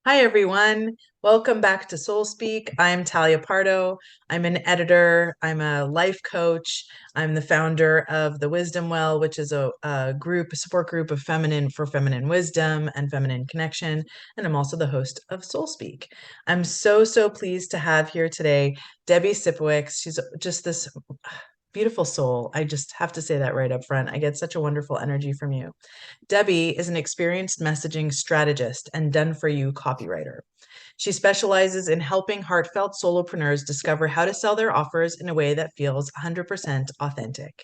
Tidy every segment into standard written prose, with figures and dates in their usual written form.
Hi, everyone. Welcome back to Soul Speak. I'm Talia Pardo. I'm an editor. I'm a life coach. I'm the founder of the Wisdom Well, which is a support group of feminine wisdom and feminine connection. And I'm also the host of Soul Speak. I'm so pleased to have here today Debbie Sipowicz. She's just this beautiful soul. I just have to say that right up front. I get such a wonderful energy from you. Debbie is an experienced messaging strategist and done-for-you copywriter. She specializes in helping heartfelt solopreneurs discover how to sell their offers in a way that feels 100% authentic.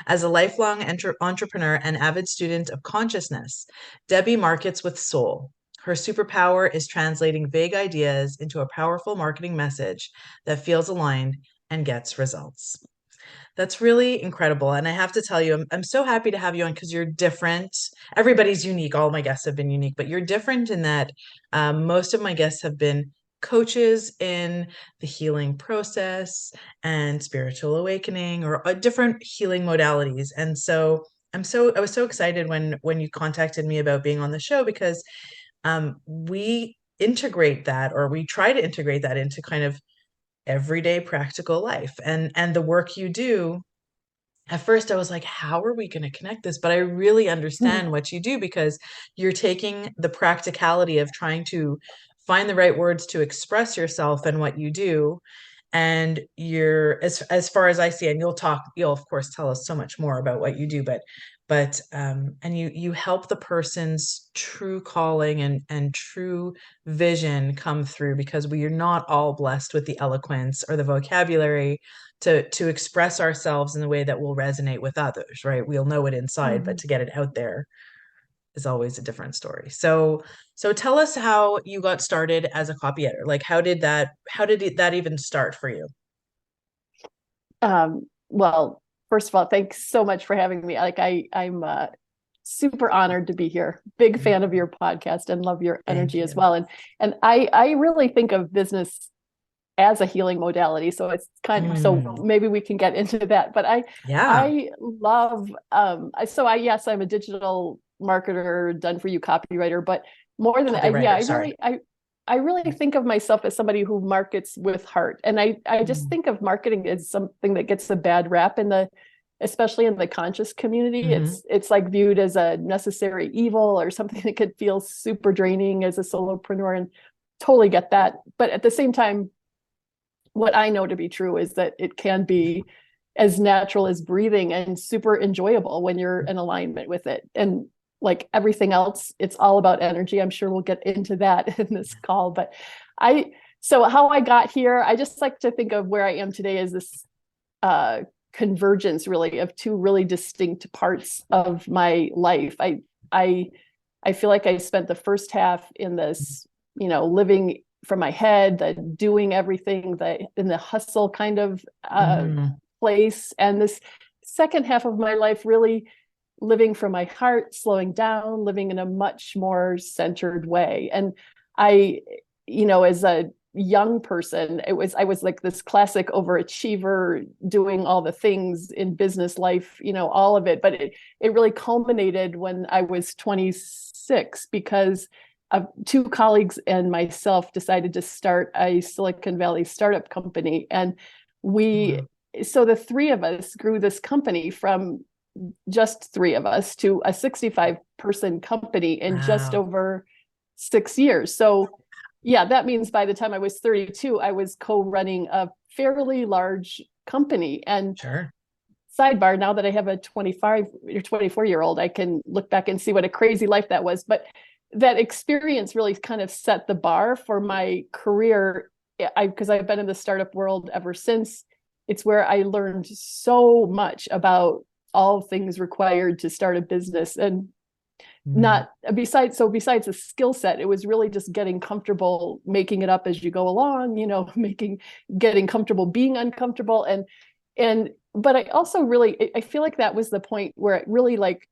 As a lifelong entrepreneur and avid student of consciousness, Debbie markets with soul. Her superpower is translating vague ideas into a powerful marketing message that feels aligned and gets results. That's really incredible. And I have to tell you, I'm so happy to have you on because you're different. Everybody's unique. All my guests have been unique, but you're different in that most of my guests have been coaches in the healing process and spiritual awakening or different healing modalities. And so I was so excited when you contacted me about being on the show because we integrate that, or we try to integrate that into kind of everyday practical life. And the work you do, at first I was like, how are we going to connect this? But I really understand what you do because you're taking the practicality of trying to find the right words to express yourself and what you do. And you're, as far as I see, and you'll of course tell us so much more about what you do, but and you help the person's true calling and true vision come through, because we are not all blessed with the eloquence or the vocabulary to express ourselves in the way that will resonate with others, right? We'll know it inside, but to get it out there is always a different story. So tell us how you got started as a copy editor. Like, how did that even start for you? Well, first of all, thanks so much for having me. I'm super honored to be here. Big fan of your podcast and love your Thank energy as you. well. And I really think of business as a healing modality. So it's so maybe we can get into that. But Yeah. I love yes, I'm a digital marketer, done for you copywriter, but more than that, Copywriter, sorry. I really think of myself as somebody who markets with heart. And I just think of marketing as something that gets a bad rap especially in the conscious community. It's like viewed as a necessary evil or something that could feel super draining as a solopreneur, and totally get that. But at the same time, what I know to be true is that it can be as natural as breathing and super enjoyable when you're in alignment with it. And like everything else, it's all about energy. I'm sure we'll get into that in this call. But so how I got here, I just like to think of where I am today as this convergence really of two really distinct parts of my life. I feel like I spent the first half in this, living from my head, the doing everything, in the hustle kind of place, and this second half of my life really living from my heart, slowing down, living in a much more centered way. And as a young person, I was like this classic overachiever, doing all the things in business life, all of it. But it really culminated when I was 26, because two colleagues and myself decided to start a Silicon Valley startup company. And so the three of us grew this company from just three of us to a 65-person company in just Wow. over 6 years. So yeah, that means by the time I was 32, I was co-running a fairly large company. And Sure. sidebar, now that I have a 25 or 24-year-old, I can look back and see what a crazy life that was. But that experience really kind of set the bar for my career, because I've been in the startup world ever since. It's where I learned so much about all things required to start a business. And not besides the skill set, it was really just getting comfortable making it up as you go along, getting comfortable being uncomfortable. But I also really, I feel like that was the point where it really like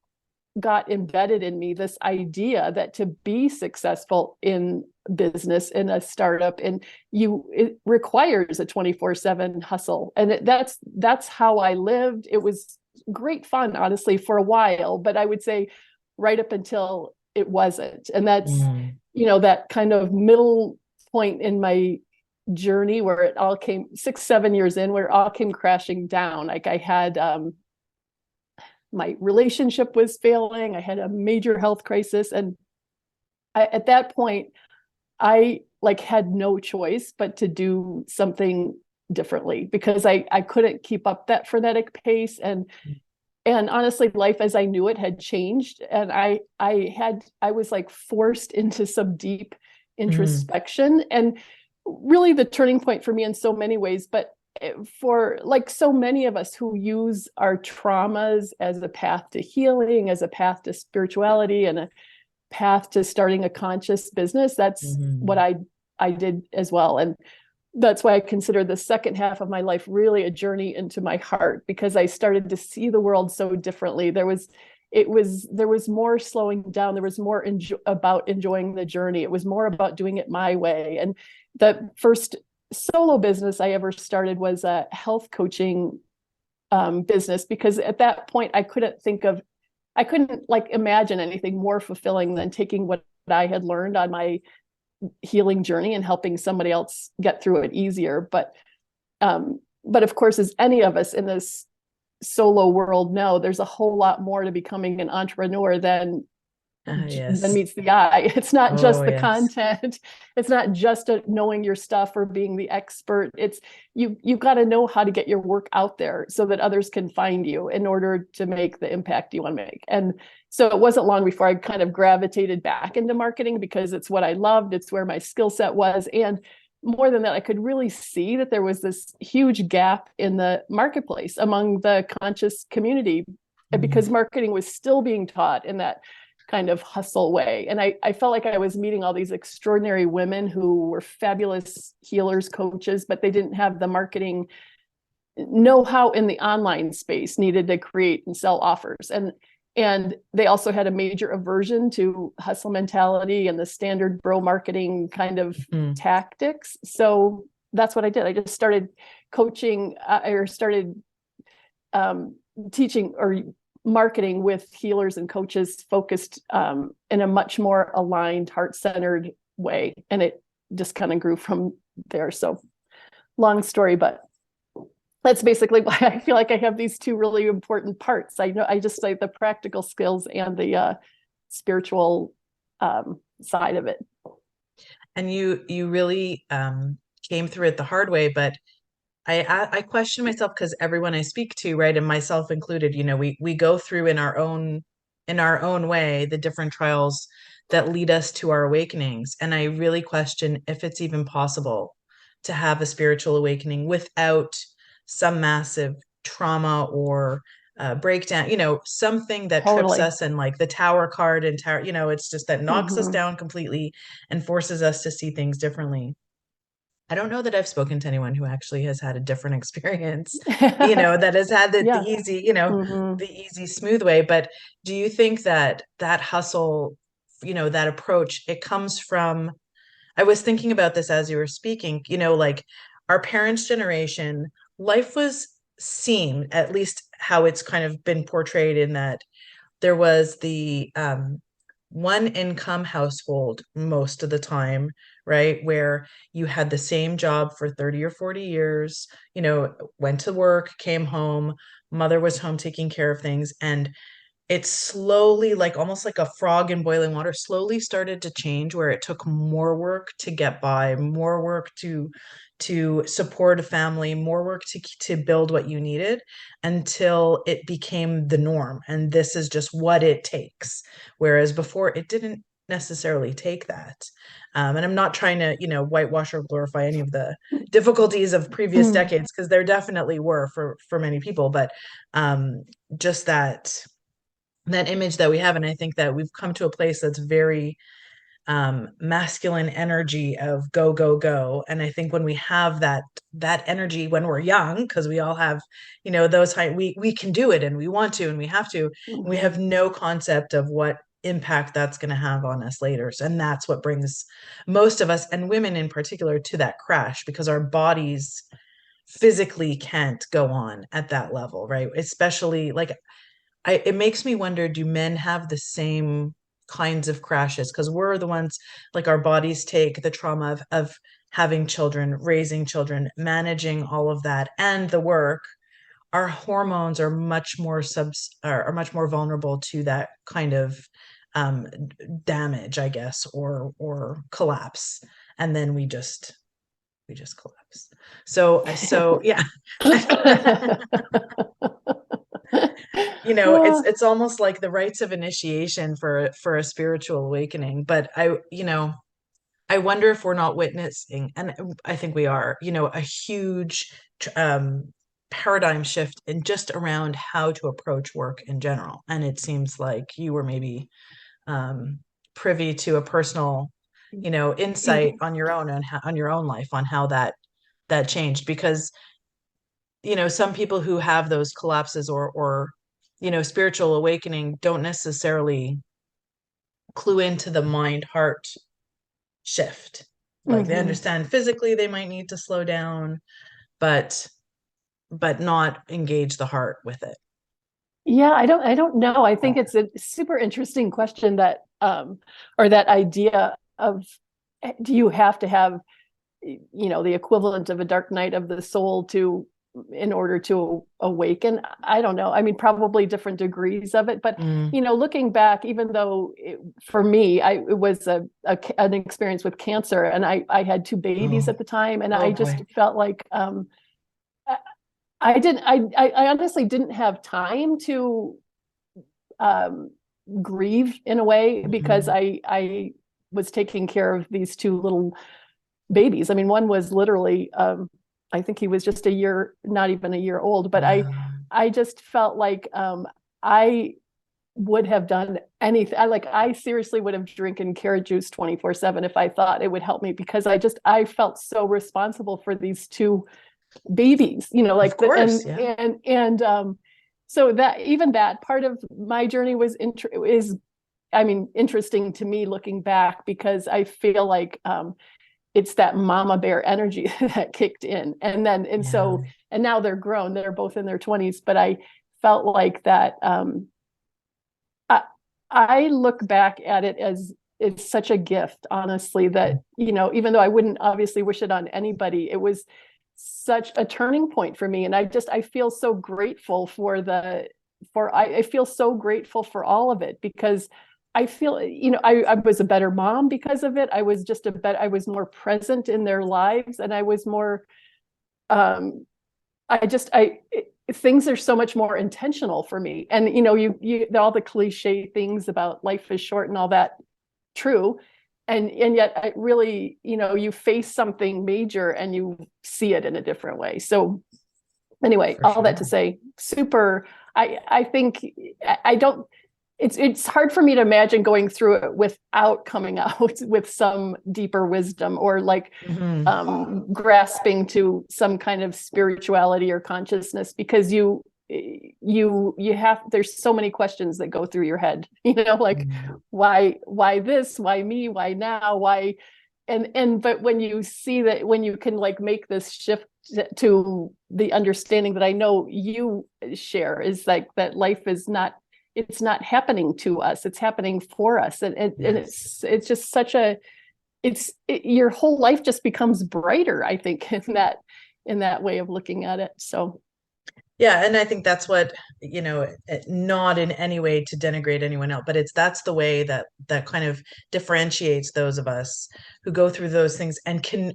got embedded in me, this idea that to be successful in business, in a startup, it requires a 24/7 hustle. And that's how I lived. It was great fun, honestly, for a while, but I would say right up until it wasn't. And that's, Mm. that kind of middle point in my journey where it all came 6-7 years in, where it all came crashing down. Like I had, my relationship was failing. I had a major health crisis. And at that point, I like had no choice but to do something differently, because I couldn't keep up that frenetic pace. And honestly, life as I knew it had changed. And I was like forced into some deep Mm. introspection, and really the turning point for me in so many ways. But for like so many of us who use our traumas as a path to healing, as a path to spirituality, and a path to starting a conscious business, that's what Mm. I did as well. And that's why I consider the second half of my life really a journey into my heart, because I started to see the world so differently. There was more slowing down. There was more about enjoying the journey. It was more about doing it my way. And the first solo business I ever started was a health coaching business, because at that point I couldn't like imagine anything more fulfilling than taking what I had learned on my healing journey and helping somebody else get through it easier. But of course, as any of us in this solo world know, there's a whole lot more to becoming an entrepreneur than Yes. meets the eye. It's not Oh, just the yes. content. It's not just knowing your stuff or being the expert. It's you've got to know how to get your work out there so that others can find you in order to make the impact you want to make. And so it wasn't long before I kind of gravitated back into marketing, because it's what I loved. It's where my skill set was. And more than that, I could really see that there was this huge gap in the marketplace among the conscious community, because Mm. marketing was still being taught in that kind of hustle way. And I felt like I was meeting all these extraordinary women who were fabulous healers, coaches, but they didn't have the marketing know-how in the online space needed to create and sell offers. And they also had a major aversion to hustle mentality and the standard bro marketing kind of Mm. tactics. So that's what I did. I just started coaching or started teaching or marketing with healers and coaches focused in a much more aligned, heart-centered way. And it just kind of grew from there. So long story, but that's basically why I feel like I have these two really important parts. I know I just like the practical skills and the spiritual side of it. And you really came through it the hard way, but I question myself because everyone I speak to, right, and myself included, we go through in our own way the different trials that lead us to our awakenings. And I really question if it's even possible to have a spiritual awakening without some massive trauma or breakdown, something that trips Totally. us, and like the tower card and tower, it's just that knocks us Mm-hmm. down completely and forces us to see things differently. I don't know that I've spoken to anyone who actually has had a different experience, that has had the Yeah. easy, Mm-hmm. the easy, smooth way. But do you think that that hustle, that approach, it comes from, I was thinking about this as you were speaking, like our parents' generation, life was seen, at least how it's kind of been portrayed, in that there was the one income household most of the time, right? Where you had the same job for 30 or 40 years, went to work, came home, mother was home taking care of things. And it slowly, like almost like a frog in boiling water, slowly started to change, where it took more work to get by, more work to support a family, more work to build what you needed, until it became the norm, and this is just what it takes. Whereas before, it didn't necessarily take that. And I'm not trying to, whitewash or glorify any of the difficulties of previous decades, because there definitely were for many people, but just that image that we have. And I think that we've come to a place that's very masculine energy of go, go, go. And I think when we have that energy when we're young, because we all have, those high, we can do it, and we want to, and we have to, and we Mm-hmm. have no concept of what impact that's going to have on us later. So, and that's what brings most of us, and women in particular, to that crash, because our bodies physically can't go on at that level, right? Especially like, it makes me wonder, do men have the same kinds of crashes, because we're the ones, like, our bodies take the trauma of having children, raising children, managing all of that and the work. Our hormones are much more are much more vulnerable to that kind of um, damage, I guess, or collapse. And then we just collapse. So yeah. It's almost like the rites of initiation for a spiritual awakening. But I wonder if we're not witnessing, and I think we are, a huge um, paradigm shift in just around how to approach work in general. And it seems like you were maybe um, privy to a personal, insight on your own, and on your own life, on how that changed. Because some people who have those collapses or spiritual awakening don't necessarily clue into the mind heart shift. Like, they understand physically they might need to slow down, but not engage the heart with it. Yeah, I don't know. I think it's a super interesting question, that or that idea of, do you have to have, the equivalent of a dark night of the soul in order to awaken? I don't know. I mean, probably different degrees of it, but looking back, even though for me, it was an experience with cancer, and I had two babies at the time, and I just felt like I honestly didn't have time to grieve in a way, because I was taking care of these two little babies. I mean, one was literally, I think he was just not even a year old, but I just felt like I would have done anything. I seriously would have drinking carrot juice 24/7 if I thought it would help me, because I felt so responsible for these two babies, Of course, yeah. and so that, even that part of my journey interesting to me looking back, because I feel like it's that mama bear energy that kicked in, and now they're grown, they're both in their 20s, but I felt like that I look back at it as it's such a gift, honestly, that even though I wouldn't obviously wish it on anybody, it was such a turning point for me. And I feel so grateful I feel so grateful for all of it, because I feel, I was a better mom because of it. I was I was more present in their lives, and I was more, things are so much more intentional for me. And, you all the cliche things about life is short and all that, true. And yet I really, you face something major and you see it in a different way. So anyway, all that to say, I think I don't, it's hard for me to imagine going through it without coming out with some deeper wisdom, or grasping to some kind of spirituality or consciousness, because you have, there's so many questions that go through your head, why this, why me, why now, why, but when you see that, when you can make this shift to the understanding that I know you share, is like that life is not, it's not happening to us, it's happening for us. And it's just such your whole life just becomes brighter, I think, in that way of looking at it. So yeah, and I think that's what, not in any way to denigrate anyone else, but that's the way that kind of differentiates those of us who go through those things and can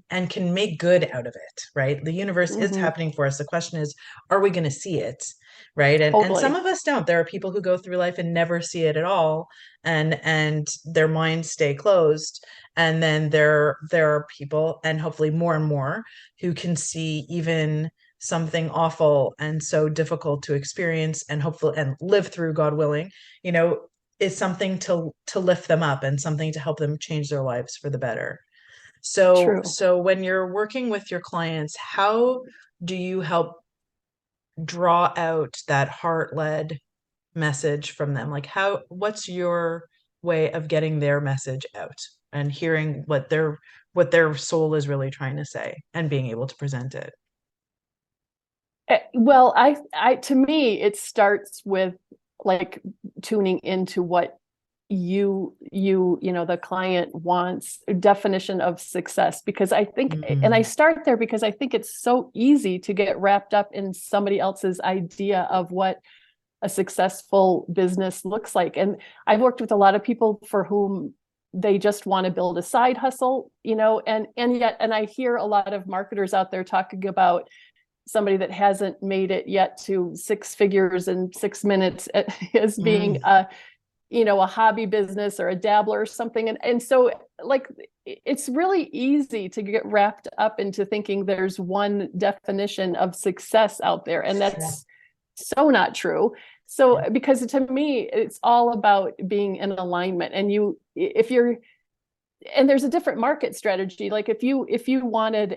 make good out of it, right? The universe is happening for us. The question is, are we going to see it? Right. And some of us don't. There are people who go through life and never see it at all, and their minds stay closed. And then there are people, and hopefully more and more, who can see even something awful and so difficult to experience and hopefully and live through, God willing, is something to lift them up and something to help them change their lives for the better. So when you're working with your clients, how do you help draw out that heart-led message from them? Like, what's your way of getting their message out and hearing what their soul is really trying to say and being able to present it? Well, to me, it starts with tuning into what the client wants a definition of success, because I think, and I start there because I think it's so easy to get wrapped up in somebody else's idea of what a successful business looks like. And I've worked with a lot of people for whom they just want to build a side hustle, and I hear a lot of marketers out there talking about somebody that hasn't made it yet to 6 figures in 6 minutes as being a hobby business or a dabbler or something. And so like, it's really easy to get wrapped up into thinking there's one definition of success out there. And that's so not true. So, because to me, it's all about being in alignment. And and there's a different market strategy. Like if you wanted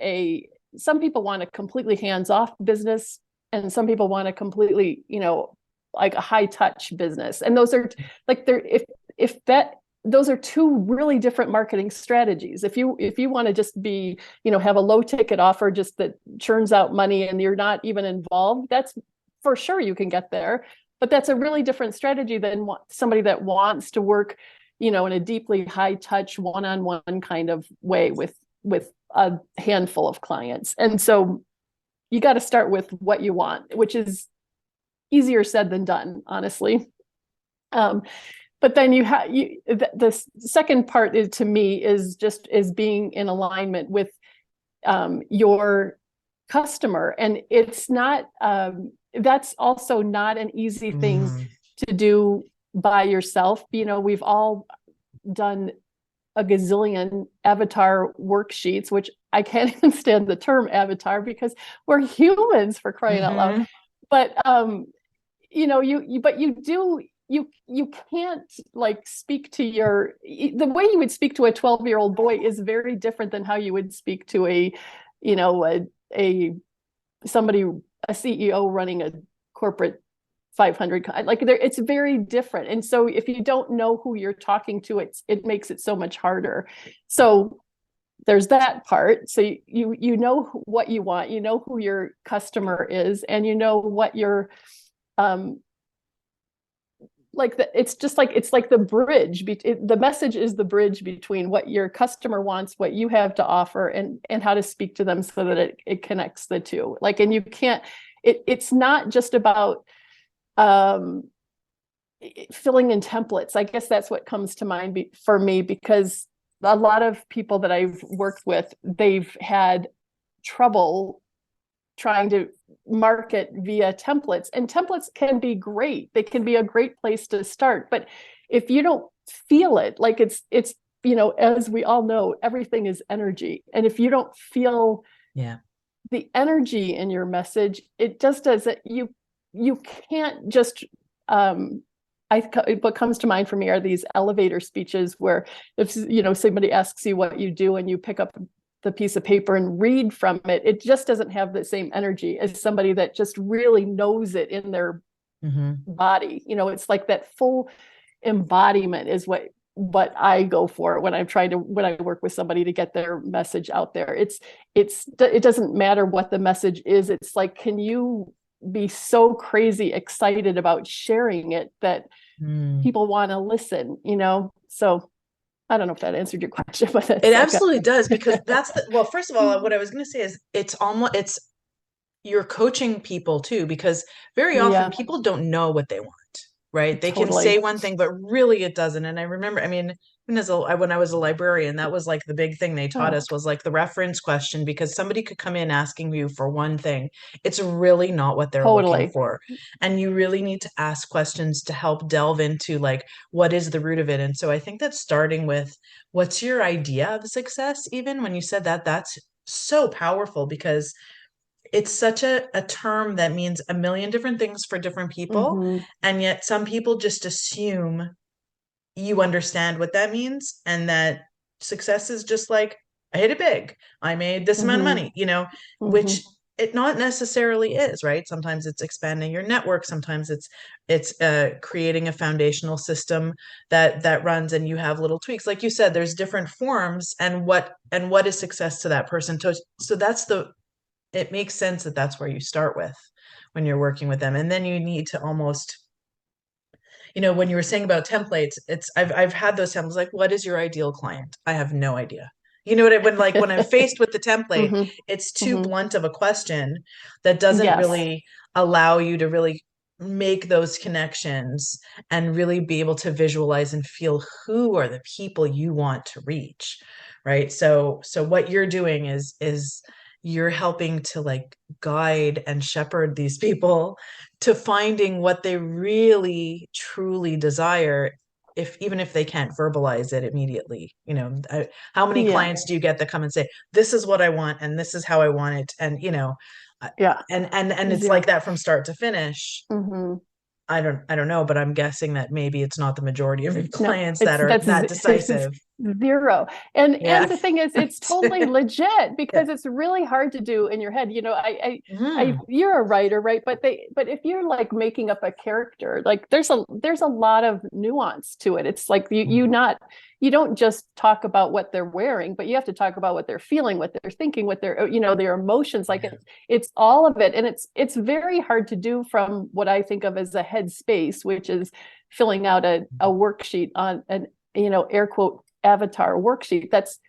some people want a completely hands-off business, and some people want a completely, like a high touch business. And those are like, those are two really different marketing strategies. If you want to just be, have a low ticket offer just that churns out money and you're not even involved, that's for sure you can get there. But that's a really different strategy than somebody that wants to work, in a deeply high touch, one-on-one kind of way with a handful of clients. And so you got to start with what you want, which is easier said than done, honestly. But then the second part to me is being in alignment with your customer. And it's not, that's also not an easy thing to do by yourself. We've all done a gazillion avatar worksheets, which I can't even stand the term avatar because we're humans, for crying out loud. But you can't like speak to the way you would speak to a 12-year-old boy is very different than how you would speak to a CEO running a corporate 500, like it's very different. And so if you don't know who you're talking to, it makes it so much harder. So there's that part. So you know what you want, you know who your customer is, and you know what your it's like the bridge. The message is the bridge between what your customer wants, what you have to offer, and how to speak to them so that it connects the two. Like, and you can't. It's not just about filling in templates. I guess that's what comes to mind for me, because a lot of people that I've worked with, they've had trouble trying to market via templates, and templates can be great. They can be a great place to start. But if you don't feel it, like it's, as we all know, everything is energy. And if you don't feel the energy in your message, it just doesn't, you can't just, what comes to mind for me are these elevator speeches where if, somebody asks you what you do and you pick up the piece of paper and read from it, it just doesn't have the same energy as somebody that just really knows it in their body. It's like that full embodiment is what I go for when I work with somebody to get their message out there. It doesn't matter what the message is. It's like, can you be so crazy excited about sharing it that people want to listen, So I don't know if that answered your question, but it absolutely does, because well, first of all, what I was going to say is it's you're coaching people too, because very often people don't know what they want, right? They can say one thing, but really it doesn't. And I remember, when I was a librarian, that was like the big thing they taught us, was like the reference question, because somebody could come in asking you for one thing. It's really not what they're looking for. And you really need to ask questions to help delve into like, what is the root of it? And so I think that starting with what's your idea of success, even when you said that, that's so powerful, because it's such a term that means a million different things for different people. And yet some people just assume you understand what that means, and that success is just like, I hit it big, I made this amount of money, which it not necessarily is, right? Sometimes it's expanding your network. Sometimes it's creating a foundational system that runs, and you have little tweaks. Like you said, there's different forms, and what is success to that person. So it makes sense that that's where you start with when you're working with them. And then you need to almost, when you were saying about templates, I've had those templates like, what is your ideal client? I have no idea. You know what I when like when I'm faced with the template, hmm it's too hmm blunt of a question that doesn't Yes. really allow you to really make those connections and really be able to visualize and feel who are the people you want to reach, right? So what you're doing is you're helping to like guide and shepherd these people to finding what they really truly desire, if even if they can't verbalize it immediately. How many Yeah. clients do you get that come and say, this is what I want and this is how I want it, and uh, Yeah. and it's Zero. like that from start to finish. hmm I don't know, but I'm guessing that maybe it's not the majority of your No, clients that it's are that's that it's decisive. zero. And Yeah. the thing is, it's totally legit Yeah. because it's really hard to do in your head. Mhm. You're a writer, right? But if you're like making up a character, like there's a lot of nuance to it. It's like you don't just talk about what they're wearing, but you have to talk about what they're feeling, what they're thinking, what their emotions. Like it's all of it, and it's very hard to do from what I think of as a headspace, which is filling out a worksheet on an air quote avatar worksheet. That's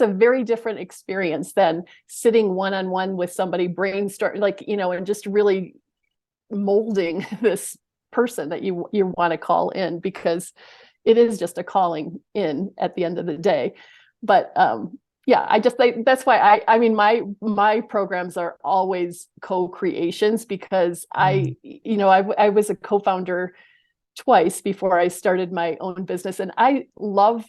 a very different experience than sitting one-on-one with somebody, brainstorm, like, and just really molding this person that you want to call in, because it is just a calling in at the end of the day. But yeah, I just like that's why I mean my programs are always co-creations, because Mhm. I was a co-founder twice before I started my own business, and I love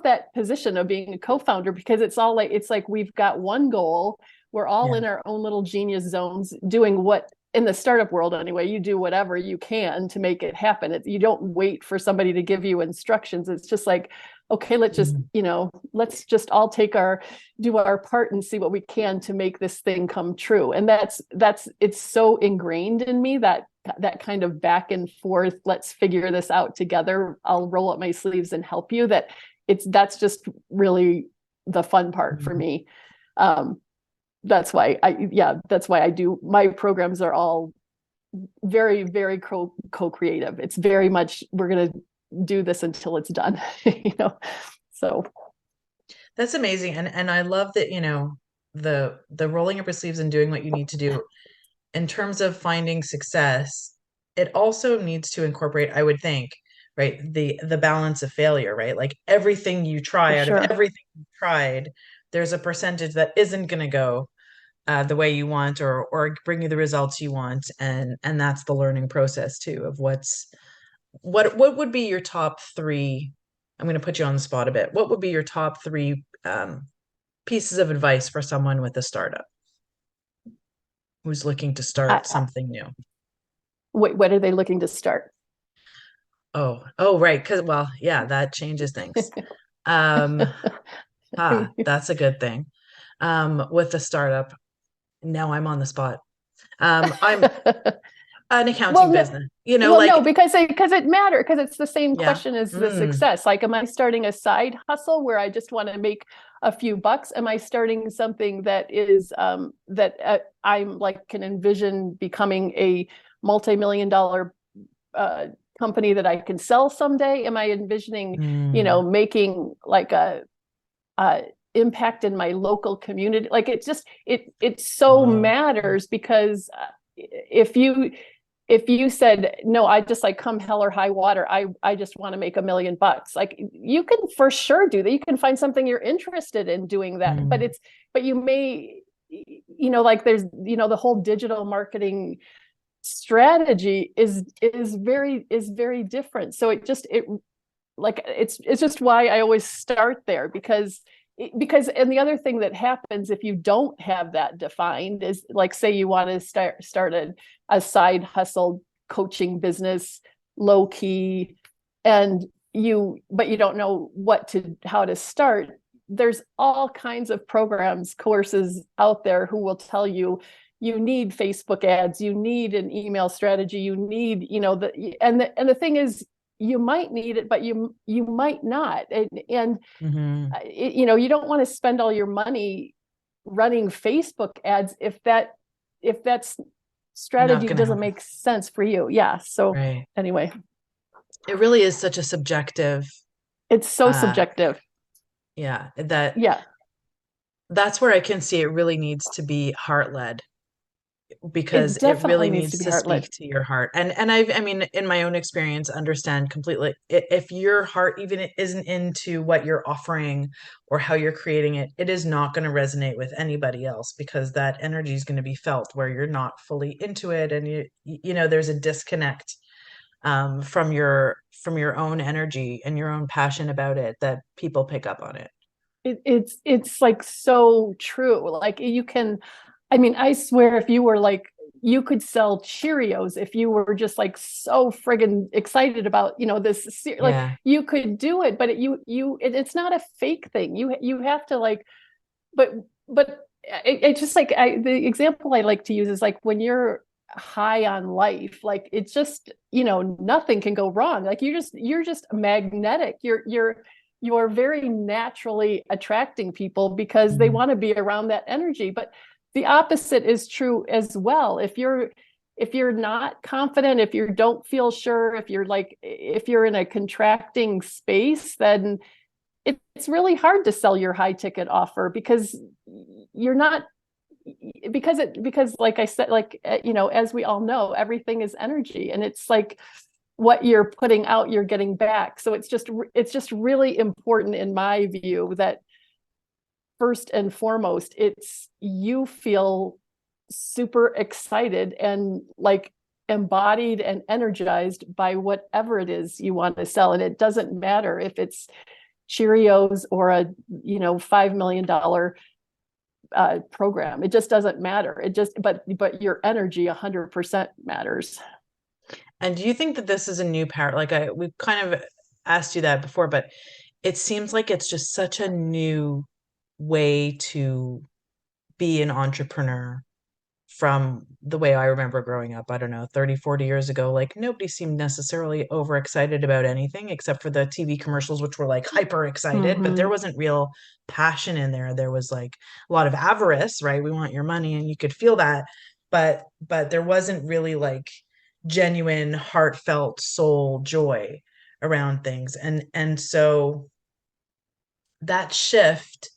that position of being a co-founder, because it's like we've got one goal. We're all Yeah. in our own little genius zones doing what, in the startup world anyway, you do whatever you can to make it happen. You don't wait for somebody to give you instructions. It's just like, okay, Mhm. let's just all do our part and see what we can to make this thing come true. And it's so ingrained in me, that kind of back and forth, let's figure this out together, I'll roll up my sleeves and help you, that's just really the fun part for Mhm. me. That's why I do, my programs are all very, very co-creative. It's very much, we're going to do this until it's done. So That's amazing. And I love that, the rolling up your sleeves and doing what you need to do in terms of finding success. It also needs to incorporate, I would think, right, the balance of failure, right? Like everything you for try, out of sure. everything you tried, there's a percentage that isn't going to go the way you want, or bring you the results you want, and that's the learning process too of what would be your top three. I'm going to put you on the spot a bit. What would be your top three pieces of advice for someone with a startup who's looking to start something new? Wait, what are they looking to start? Oh, right. Because, well, yeah, that changes things. Um, that's a good thing. With a startup, now I'm on the spot. I'm an accounting Well, no, business, no, like, because it matters, because it's the same yeah. question as the Mm, success. Like, am I starting a side hustle where I just want to make a few bucks? Am I starting something that is that I'm like can envision becoming a multi-million-dollar company that I can sell someday? Am I envisioning, mm, making like a impact in my local community? Like it so oh, matters, because if you said no, I just like come hell or high water, I just want to make $1 million, like you can for sure do that. You can find something you're interested in doing that, but mm, you may, like there's, the whole digital marketing strategy is very different. So it's just why I always start there, and the other thing that happens if you don't have that defined is, like, say you want to start a side hustle coaching business, low key, but you don't know how to start. There's all kinds of programs, courses out there who will tell you you need Facebook ads, you need an email strategy, you need, and the thing is, you might need it, but you might not. And mhm. you don't want to spend all your money running Facebook ads if that's not strategy going to doesn't happen. make sense for you. Yeah. So Right. anyway, It really is such a subjective, it's so uh, subjective. yeah, Yeah, that's where I can see it really needs to be heart led, because it it really definitely needs to needs be to heart led. speak to your heart. And I mean, in my own experience, understand completely, if your heart even isn't into what you're offering or how you're creating it, it is not going to resonate with anybody else, because that energy is going to be felt where you're not fully into it, and there's a disconnect from your own energy and your own passion about it, that people pick up on it. It's like so true. Like you can, I mean, I swear if you were like, you could sell Cheerios if you were just like so friggin' excited about, this, like Yeah. you could do it, but it's not a fake thing. You have to like, but, it's just like, the example I like to use is like when you're high on life, like it's just, nothing can go wrong. Like you're just magnetic. You're very naturally attracting people because they Mhm. want to be around that energy. But the opposite is true as well. If you're not confident, if you don't feel sure, if you're in a contracting space, then it's really hard to sell your high ticket offer because you're not, because like I said, like as we all know, everything is energy, and it's like what you're putting out, you're getting back. So it's just really important in my view that first and foremost, it's you feel super excited and like embodied and energized by whatever it is you want to sell. And it doesn't matter if it's Cheerios or a $5 million program. It just doesn't matter. But your energy 100% matters. And do you think that this is a new paradigm? Like, we've kind of asked you that before, but it seems like it's just such a new way to be an entrepreneur from the way I remember growing up. I don't know, 30, 40 years ago, like nobody seemed necessarily overexcited about anything except for the TV commercials, which were like hyper excited, but there Mm-hmm. wasn't real passion in there. There was like a lot of avarice, right? We want your money, and you could feel that, but there wasn't really like genuine, heartfelt soul joy around things. And so that shift,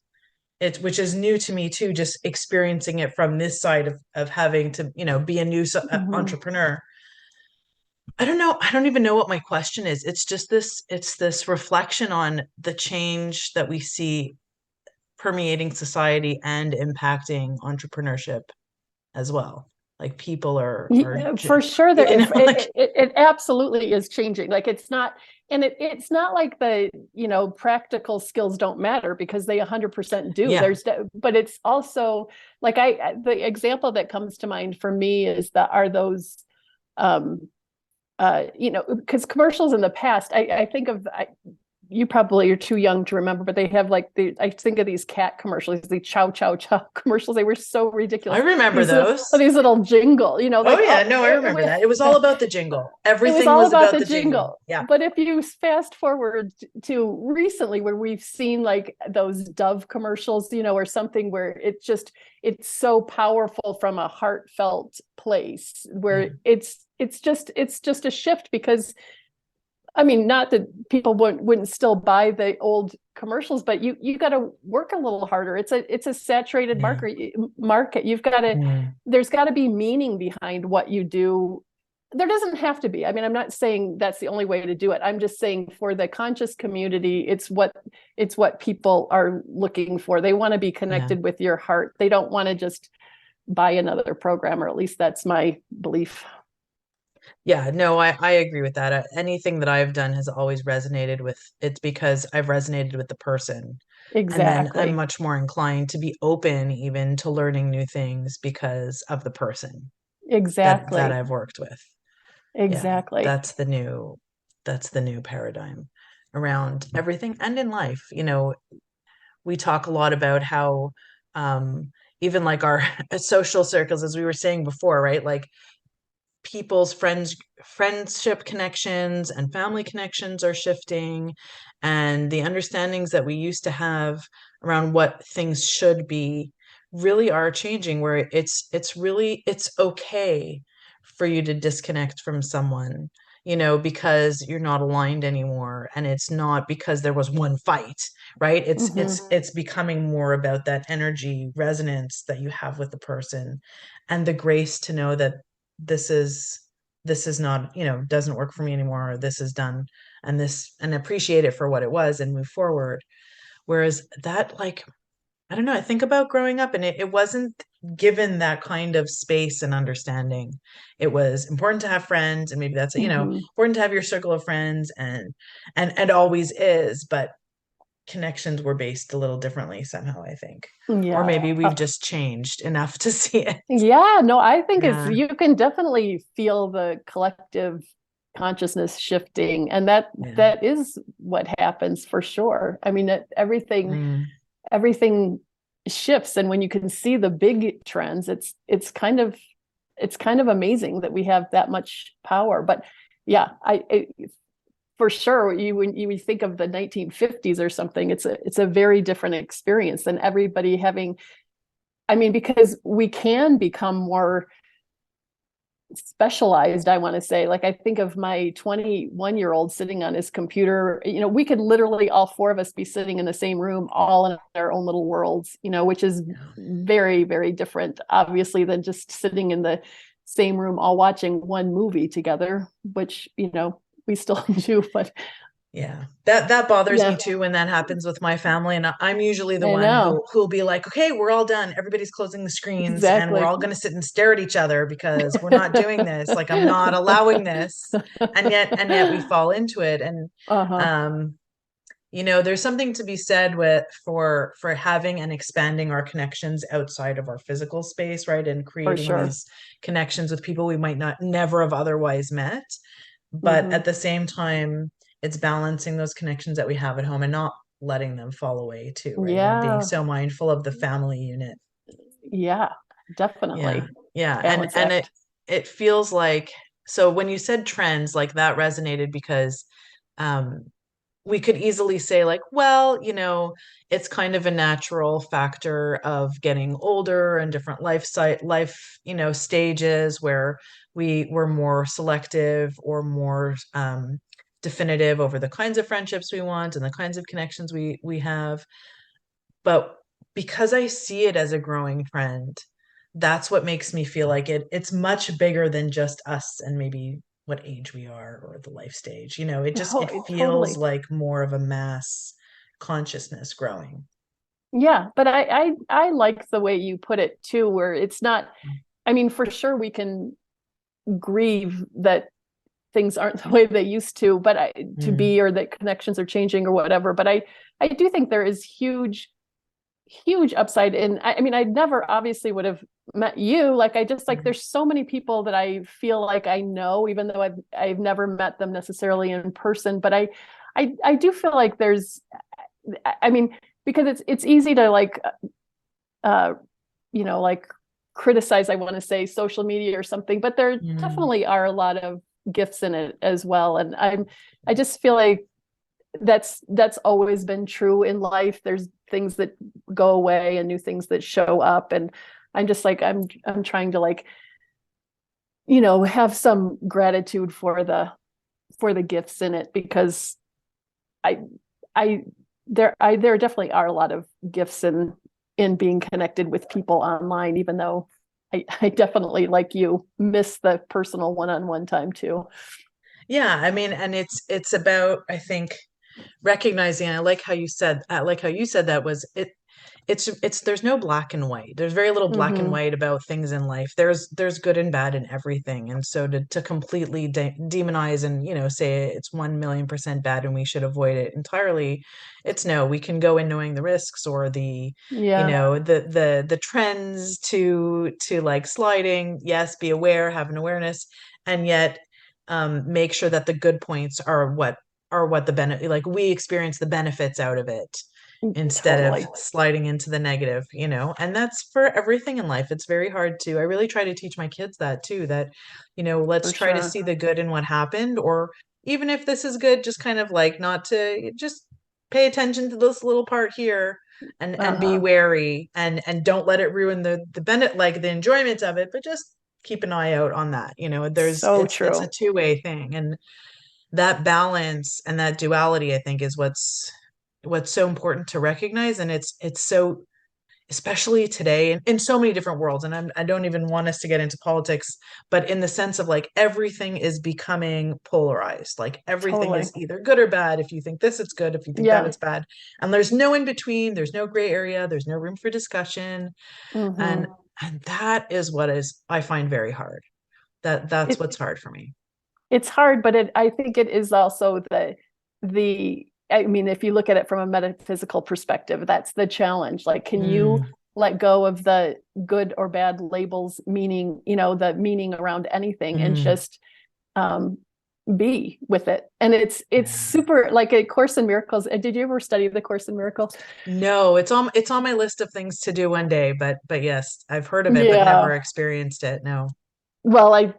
which is new to me too, just experiencing it from this side of having to, be a new Mm-hmm. entrepreneur. I don't know. I don't even know what my question is. It's this reflection on the change that we see permeating society and impacting entrepreneurship as well. Like people are Yeah, for sure there you it, know, like, it, it absolutely is changing. Like it's not, and it's not like the practical skills don't matter, because they 100% do. yeah. But it's also like the example that comes to mind for me is that are those um because commercials in the past, I think of, you probably are too young to remember, but they have like I think of these cat commercials, the chow chow chow commercials. They were so I ridiculous. remember These those. these little jingle, Oh like yeah, no, I remember that. It was all about the jingle. it was Everything all was about about the the jingle. jingle. Yeah. But if you fast forward to recently, where we've seen like those Dove commercials, or something where it's so powerful from a heartfelt place, Yeah. where it's just a shift. Because I mean, not that people wouldn't still buy the old commercials, but you got to work a little harder. It's a saturated Yeah. market. Mm. There's got to be meaning behind what you do. There doesn't have to be. I mean, I'm not saying that's the only way to do it. I'm just saying for the conscious community, it's what people are looking for. They want to be Yeah. connected with your heart. They don't want to just buy another program, or at least that's my belief. Yeah, no, I agree with that. Anything that I've done has always resonated with, it's because I've resonated with the person. And then I'm Exactly. much more inclined to be open even to learning new things because of the person that Exactly. I've worked with. Yeah, Exactly. that's the new paradigm around everything and in life. We talk a lot about how even like our social circles, as we were saying before, right? Like people's friendship connections and family connections are shifting, and the understandings that we used to have around what things should be really are changing, where it's okay for you to disconnect from someone, because you're not aligned anymore, and it's not because there was one fight, right? it's Hmm. it's it's becoming more about that energy resonance that you have with the person, and the grace to know that this is this is not, doesn't work for me anymore, or this is done, and appreciate it for what it was and move forward. Whereas that, like, I don't know, I think about growing up, and it wasn't given that kind of space and understanding. It was important to have friends, and maybe that's, Hmm. important to have your circle of friends, and always is, but connections were based a little differently somehow, I think. Or Yeah. maybe we've just changed enough to see it. Yeah, no, I think it's Yeah. you can definitely feel the collective consciousness shifting, and that Yeah. that is what happens for sure. I mean, everything Mm. everything shifts, and when you can see the big trends, it's kind of amazing that we have that much power. But yeah, for sure, when you think of the 1950s or something, it's a very different experience than everybody having. I mean, because we can become more specialized, I want to say. Like, I think of my 21-year-old sitting on his computer. We could literally, all four of us, be sitting in the same room, all in our own little worlds, which is very, very different, obviously, than just sitting in the same room all watching one movie together, which, we still do. But Yeah, that bothers me yeah, too when that happens with my family, and I'm usually the I one know. who'll be like, "Okay, we're all done. Everybody's closing the screens, and we're Exactly. all going to sit and stare at each other because we're not doing this. Like, I'm not allowing this." And yet we fall into it, and Uh-huh. um, there's something to be said for having and expanding our connections outside of our physical space, right? And For creating sure. these connections with people we might not never have otherwise met. But Hmm. at the same time, it's balancing those connections that we have at home and not letting them fall away too, right? And being Yeah. so mindful of the family unit. Yeah, Yeah. definitely. Yeah. And Balance and it act. it feels like, so when you said trends, like that resonated because um we could easily say, like, well, it's kind of a natural factor of getting older and different life stages, where we were more selective or more definitive over the kinds of friendships we want and the kinds of connections we have. But because I see it as a growing trend, that's what makes me feel like it's much bigger than just us and maybe what age we are or the life stage. It feels Totally. like more of a mass consciousness growing. Yeah, but I like the way you put it too, where it's not, I mean, for sure we can grieve that things aren't the way they used to, but to Mm, be, or that connections are changing or whatever. But I do think there is huge upside in. I mean, I never obviously would have met you. Like, I just, like, mm, there's so many people that I feel like I know, even though I've never met them necessarily in person. But I do feel like there's, I mean, because it's easy to, like, uh like, criticize, I want to say, social media or something, but there mm. definitely are a lot of gifts in it as well. And I just feel like that's always been true in life. There's things that go away and new things that show up, and I'm just like, I'm trying to, like, have some gratitude for the gifts in it, because I I there definitely are a lot of gifts in being connected with people online, even though I definitely, like you, miss the personal one-on-one time too. Yeah, I mean, and it's about, I think, recognizing, I like how you said that, was it's there's no black and white. There's very little black and Mm-hmm. white about things in life. There's good and bad in everything. And so to completely demonize and, say it's 1,000,000% bad and we should avoid it entirely, it's no. We can go in knowing the risks, or Yeah. the trends to like sliding. Yes, be aware, have an awareness, and yet make sure that the good points are what the benefit, like, we experience the benefits out of it instead of Totally. sliding into the negative, and that's for everything in life. It's very hard to, I really try to teach my kids that too, that, let's For try to sure. see the good in what happened, or even if this is good, just kind of like not to just pay attention to this little part here, and be Uh-huh. wary, and don't let it ruin the benefit, like the enjoyment of it, but just keep an eye out on that. So It's a true. two-way thing. And that balance and that duality, I think, is what's so important to recognize. And it's so, especially today, in so many different worlds. And I don't even want us to get into politics, but in the sense of like everything is becoming polarized. Like everything is Totally. either good or bad. If you think this, it's good. If you think that, Yeah. it's bad. And there's no in between. There's no gray area. There's no room for discussion. And Hmm. and that is what is, I find, very hard. That's It what's hard for me. it's hard, but I think it is also the I mean, if you look at it from a metaphysical perspective, that's the challenge. Like, can you Mm, let go of the good or bad labels, meaning, the meaning around anything, and mm, just um, be with it? And it's yeah. super, like a Course in Miracles. Did you ever study the Course in Miracles? No, it's on my list of things to do one day, but yes, I've heard of it, but never Yeah. experienced it. No. Well,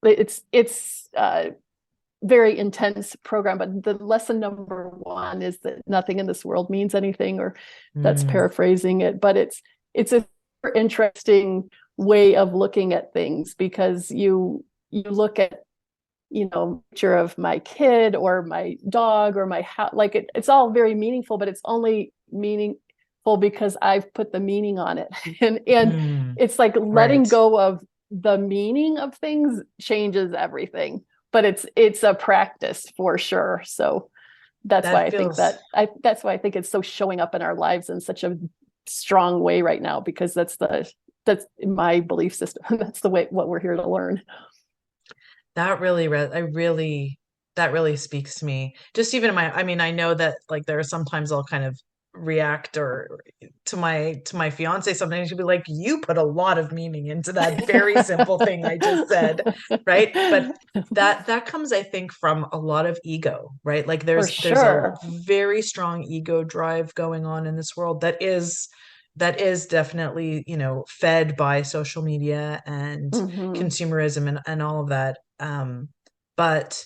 it's very intense program, but the lesson number one is that nothing in this world means anything, or that's Mm, paraphrasing it, but it's a super interesting way of looking at things, because you look at, picture of my kid or my dog or my house, like it's all very meaningful, but it's only meaningful because I've put the meaning on it. And mm, it's like letting right. go of the meaning of things changes everything, but it's a practice for sure. So That feels that's why I think it's so showing up in our lives in such a strong way right now, because that's my belief system. That's the way what we're here to learn. that really I really that really speaks to me. Just even in my, I mean, I know that like there are sometimes I'll kind of react or to my fiance sometimes she'll be like, you put a lot of meaning into that very simple thing I just said, right? But that comes, I think, from a lot of ego, right? Like For there's a sure. very strong ego drive going on in this world that is definitely, fed by social media and Hmm. consumerism and all of that. But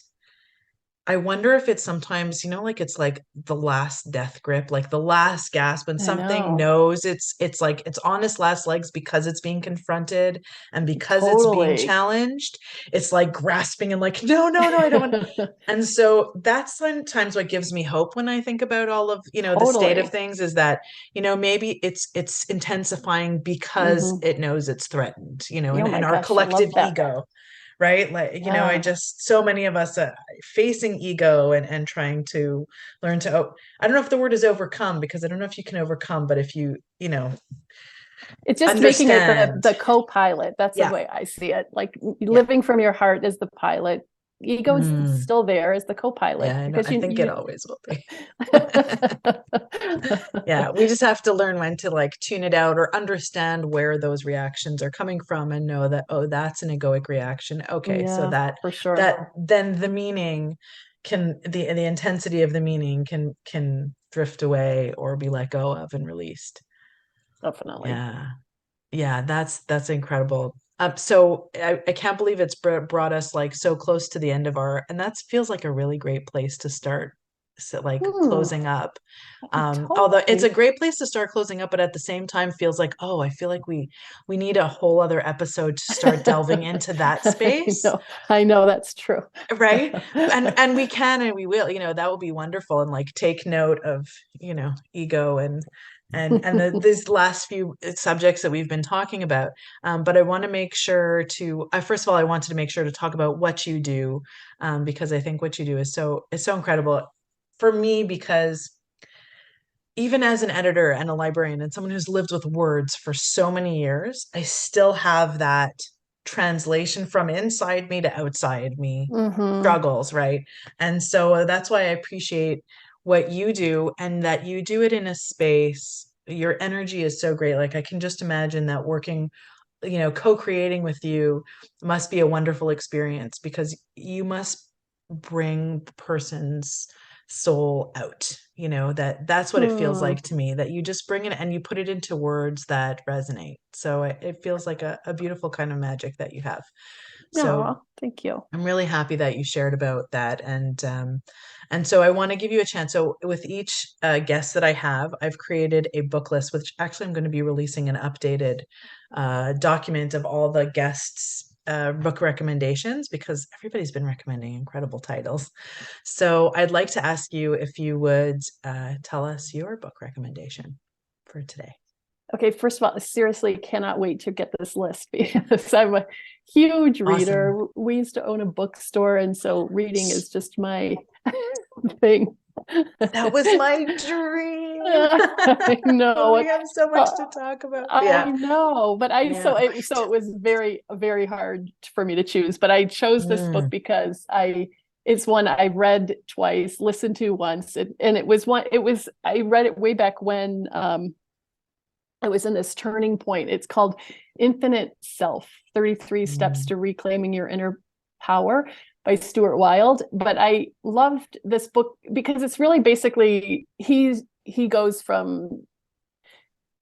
I wonder if it's sometimes, like it's like the last death grip, like the last gasp when I something know. knows it's like it's on its last legs because it's being confronted and because it's being Totally. challenged. It's like grasping and like, no, no, no, I don't want. And so that's sometimes what gives me hope when I think about all of, the state of Totally. things, is that, maybe it's intensifying because Hmm. it knows it's threatened, Oh my and our gosh, I collective love that. ego, right? Like, I Yeah. just, so many of us facing ego and trying to learn to, I don't know if the word is overcome, because I don't know if you can overcome, but if you It's just making it understand. the co-pilot. That's the Yeah. way I see it. Like Yeah. living from your heart is the pilot. Ego's Mm, still there as the co-pilot, yeah, I know. because I you think it you always will be. Yeah, we just have to learn when to like tune it out or understand where those reactions are coming from and know that, oh, that's an egoic reaction. Okay, so Yeah, that for sure. that then the meaning the intensity of the meaning can drift away or be let go of and released. Definitely. Yeah. Yeah, that's incredible. So I can't believe it's brought us like so close to the end of our, and that feels like a really great place to start. So like Hmm. closing up. Although it's a Totally. great place to start closing up, but at the same time feels like, oh, I feel like we need a whole other episode to start delving into that space, I know that's true. right? And we can and we will, that will be wonderful, and like take note of, ego and these last few subjects that we've been talking about. But I want to make sure to first of all, I wanted to make sure to talk about what you do, because I think what you do is so incredible for me, because even as an editor and a librarian and someone who's lived with words for so many years, I still have that translation from inside me to outside me Hmm. struggles, right? And so that's why I appreciate what you do, and that you do it in a space. Your energy is so great. Like I can just imagine that working, co-creating with you must be a wonderful experience, because you must bring person's soul out, that's what it feels Hmm. like to me, that you just bring it and you put it into words that resonate. So it feels like a beautiful kind of magic that you have. So No, thank you. I'm really happy that you shared about that. And so I want to give you a chance. So with each guest that I have, I've created a book list, which actually I'm going to be releasing an updated document of all the guests' book recommendations, because everybody's been recommending incredible titles. So I'd like to ask you if you would tell us your book recommendation for today. Okay, first of all, I seriously cannot wait to get this list because I'm a huge reader. Awesome. We used to own a bookstore, and so reading is just my thing. That was my dream. I know. We have so much to talk about. I Yeah. know, but I Yeah. so it was very hard for me to choose, but I chose this book Mm. because it's one I read twice, listened to once, and I read it way back when I was in this turning point. It's called Infinite Self, 33 Steps Mm. to Reclaiming Your Inner Power by Stuart Wilde. But I loved this book because it's really basically he goes from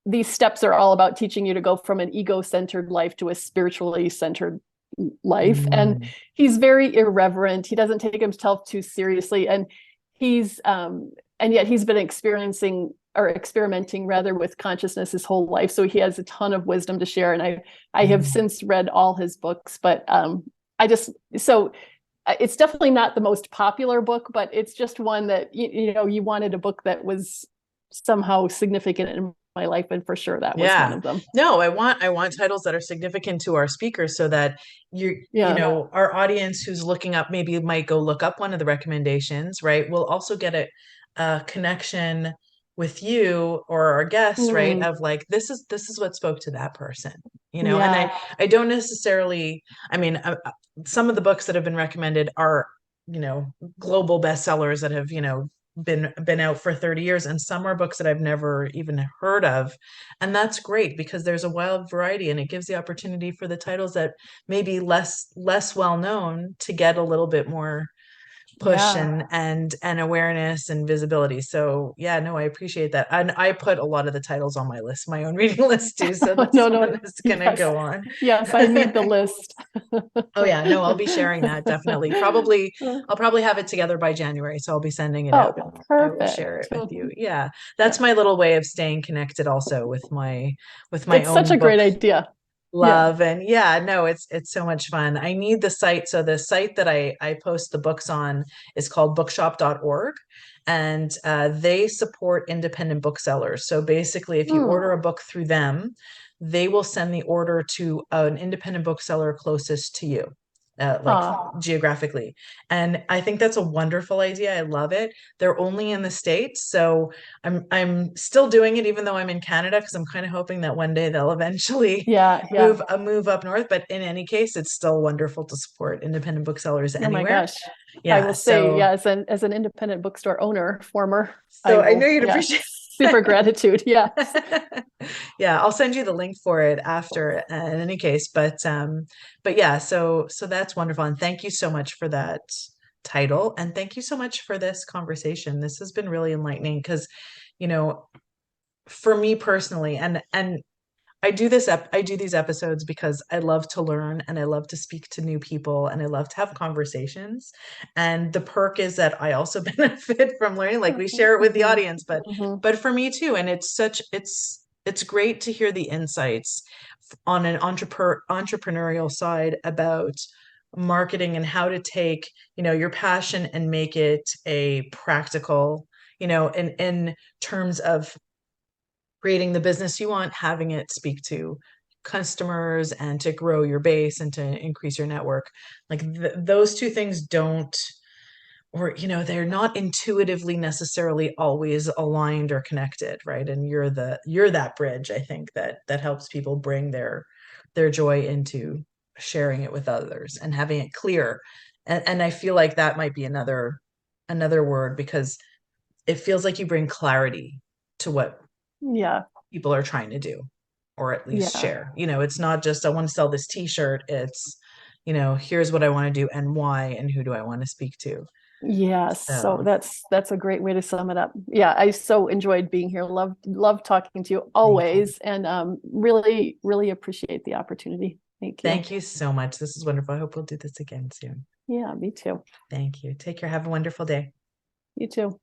these steps are all about teaching you to go from an ego-centered life to a spiritually centered life. And Mm. he's very irreverent. He doesn't take himself too seriously. And and yet he's been experiencing or experimenting rather with consciousness his whole life. So he has a ton of wisdom to share. And I have Mm. since read all his books, but I just, so it's definitely not the most popular book, but it's just one that, you wanted a book that was somehow significant in my life. And for sure that was one Yeah. of them. No, I want titles that are significant to our speakers, so that Yeah. our audience who's looking up, maybe might go look up one of the recommendations, right? We'll also get a connection with you or our guests, right? Mm, Of like, this is what spoke to that person, and yeah. I don't necessarily, I mean, some of the books that have been recommended are, global bestsellers that have, been out for 30 years, and some are books that I've never even heard of. And that's great, because there's a wild variety, and it gives the opportunity for the titles that may be less well known to get a little bit more push Yeah. and awareness and visibility. So yeah, no, I appreciate that. And I put a lot of the titles on my list, my own reading list too. So this No, no. one is gonna Yes. go on. Yes, I need the list. Oh yeah, no, I'll be sharing that definitely. Probably I'll probably have it together by January, so I'll be sending it out, Oh, and I will share it perfect. with you. Yeah. Yeah. That's my little way of staying connected also with my It's such own a book great idea. Yeah. love. And yeah, no, it's so much fun. I need the site. So the site that I post the books on is called bookshop.org, and they support independent booksellers. So basically, if you order Hmm. a book through them, they will send the order to an independent bookseller closest to you. Like geographically. And I think that's a wonderful idea. I love it. They're only in the States. So I'm still doing it even though I'm in Canada, because I'm kind of hoping that one day they'll eventually Yeah, yeah. move up north. But in any case, it's still wonderful to support independent booksellers Oh my anywhere. gosh. I Yeah. will say, So yeah, as an independent bookstore owner, former, I so I know will, you'd yeah, appreciate super gratitude. Yes. yeah, I'll send you the link for it after in any case. But yeah, so that's wonderful. And thank you so much for that title. And thank you so much for this conversation. This has been really enlightening, because, you know, for me personally, and I do these episodes because I love to learn, and I love to speak to new people, and I love to have conversations. And the perk is that I also benefit from learning, like we share it with the Mhm. audience, but Mhm. for me too. And it's great to hear the insights on an entrepreneurial side about marketing, and how to take, your passion and make it a practical, in terms of creating the business you want, having it speak to customers, and to grow your base, and to increase your network. Like those two things don't, or they're not intuitively necessarily always aligned or connected, right? And you're that bridge, I think, that helps people bring their joy into sharing it with others, and having it clear. And I feel like that might be another word, because it feels like you bring clarity to what Yeah. people are trying to do, or at least Yeah. share. It's not just, I want to sell this t-shirt. It's, here's what I want to do, and why, and who do I want to speak to. Yes, so So that's a great way to sum it up. Yeah, I so enjoyed being here. Love talking to you thank you. always, and really appreciate the opportunity. Thank you. Thank you so much. This is wonderful. I hope we'll do this again soon. Yeah, me too. Thank you. Take care. Have a wonderful day. You too.